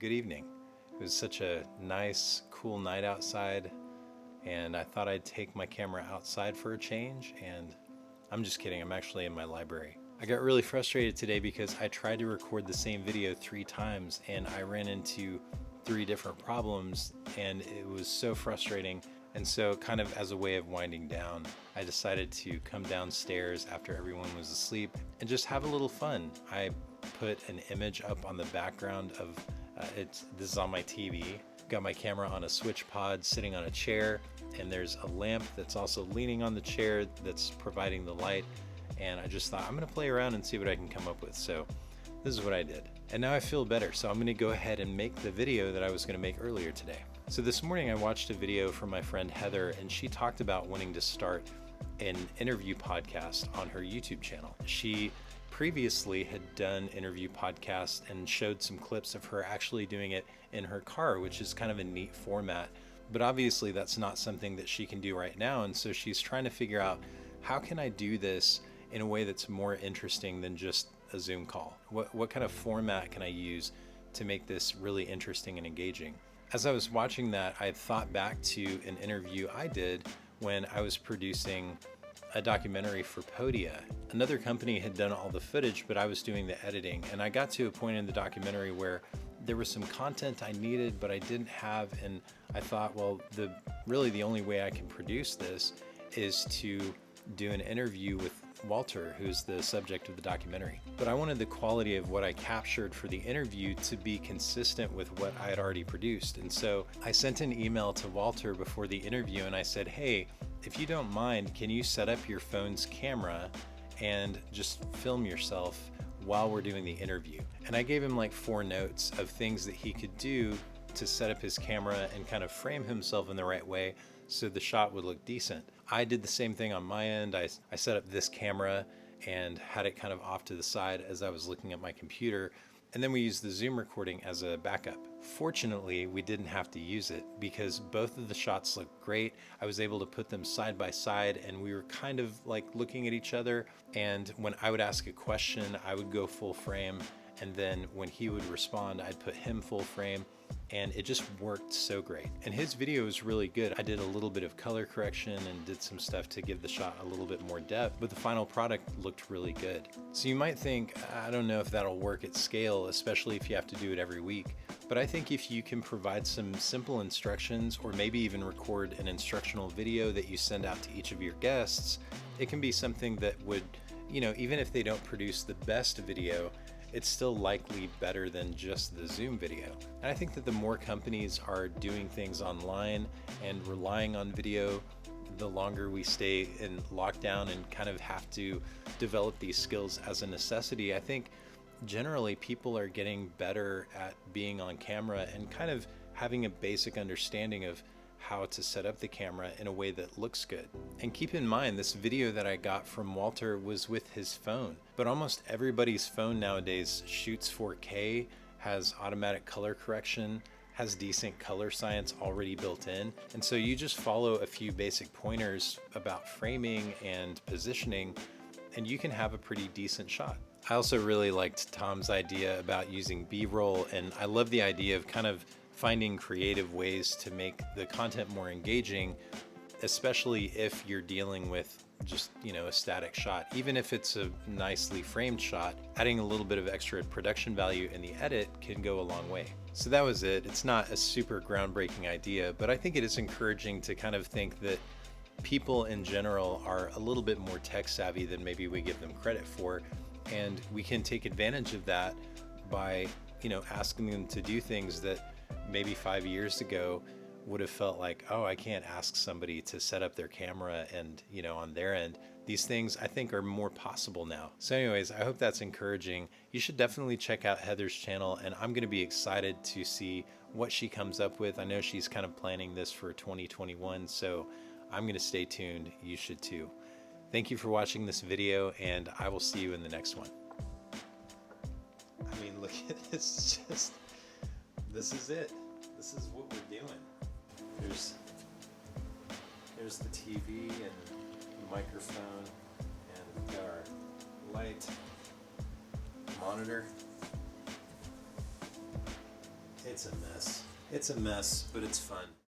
good evening. It was such a nice, cool night outside, and I thought I'd take my camera outside for a change, and I'm just kidding, I'm actually in my library. I got really frustrated today because I tried to record the same video 3 times and I ran into 3 different problems, and it was so frustrating. And so, kind of as a way of winding down, I decided to come downstairs after everyone was asleep and just have a little fun. I put an image up on the background of this is on my TV. Got my camera on a switch pod sitting on a chair, and there's a lamp that's also leaning on the chair that's providing the light. And I just thought, I'm gonna play around and see what I can come up with. So this is what I did. And now I feel better, so I'm gonna go ahead and make the video that I was gonna make earlier today. So this morning I watched a video from my friend Heather, and she talked about wanting to start an interview podcast on her YouTube channel. She previously had done interview podcasts and showed some clips of her actually doing it in her car, which is kind of a neat format. But obviously that's not something that she can do right now, and so she's trying to figure out, how can I do this in a way that's more interesting than just a Zoom call? What kind of format can I use to make this really interesting and engaging? As I was watching that, I thought back to an interview I did when I was producing a documentary for Podia. Another company had done all the footage, but I was doing the editing, and I got to a point in the documentary where there was some content I needed but I didn't have, and I thought, well, really the only way I can produce this is to do an interview with Walter, who's the subject of the documentary. But I wanted the quality of what I captured for the interview to be consistent with what I had already produced. And so I sent an email to Walter before the interview and I said, hey, if you don't mind, can you set up your phone's camera and just film yourself while we're doing the interview? And I gave him like 4 notes of things that he could do to set up his camera and kind of frame himself in the right way so the shot would look decent. I did the same thing on my end. I set up this camera and had it kind of off to the side as I was looking at my computer. And then we used the Zoom recording as a backup. Fortunately, we didn't have to use it because both of the shots looked great. I was able to put them side by side and we were kind of like looking at each other. And when I would ask a question, I would go full frame. And then when he would respond, I'd put him full frame. And it just worked so great. And his video was really good. I did a little bit of color correction and did some stuff to give the shot a little bit more depth, but the final product looked really good. So you might think, I don't know if that'll work at scale, especially if you have to do it every week. But I think if you can provide some simple instructions, or maybe even record an instructional video that you send out to each of your guests, it can be something that would, even if they don't produce the best video, it's still likely better than just the Zoom video. And I think that the more companies are doing things online and relying on video, the longer we stay in lockdown and kind of have to develop these skills as a necessity. I think generally people are getting better at being on camera and kind of having a basic understanding of how to set up the camera in a way that looks good. And keep in mind, this video that I got from Walter was with his phone, but almost everybody's phone nowadays shoots 4K, has automatic color correction, has decent color science already built in. And so you just follow a few basic pointers about framing and positioning, and you can have a pretty decent shot. I also really liked Tom's idea about using B-roll, and I love the idea of kind of finding creative ways to make the content more engaging, especially if you're dealing with just, a static shot. Even if it's a nicely framed shot, adding a little bit of extra production value in the edit can go a long way. So that was it. It's not a super groundbreaking idea, but I think it is encouraging to kind of think that people in general are a little bit more tech savvy than maybe we give them credit for, and we can take advantage of that by, asking them to do things that maybe 5 years ago would have felt like, oh, I can't ask somebody to set up their camera and, on their end. These things I think are more possible now. So anyways, I hope that's encouraging. You should definitely check out Heather's channel, and I'm going to be excited to see what she comes up with. I know she's kind of planning this for 2021, so I'm going to stay tuned. You should too. Thank you for watching this video, and I will see you in the next one. I mean, look at this. This is it. This is what we're doing. There's the TV and the microphone, and we've got our light, monitor. It's a mess. It's a mess, but it's fun.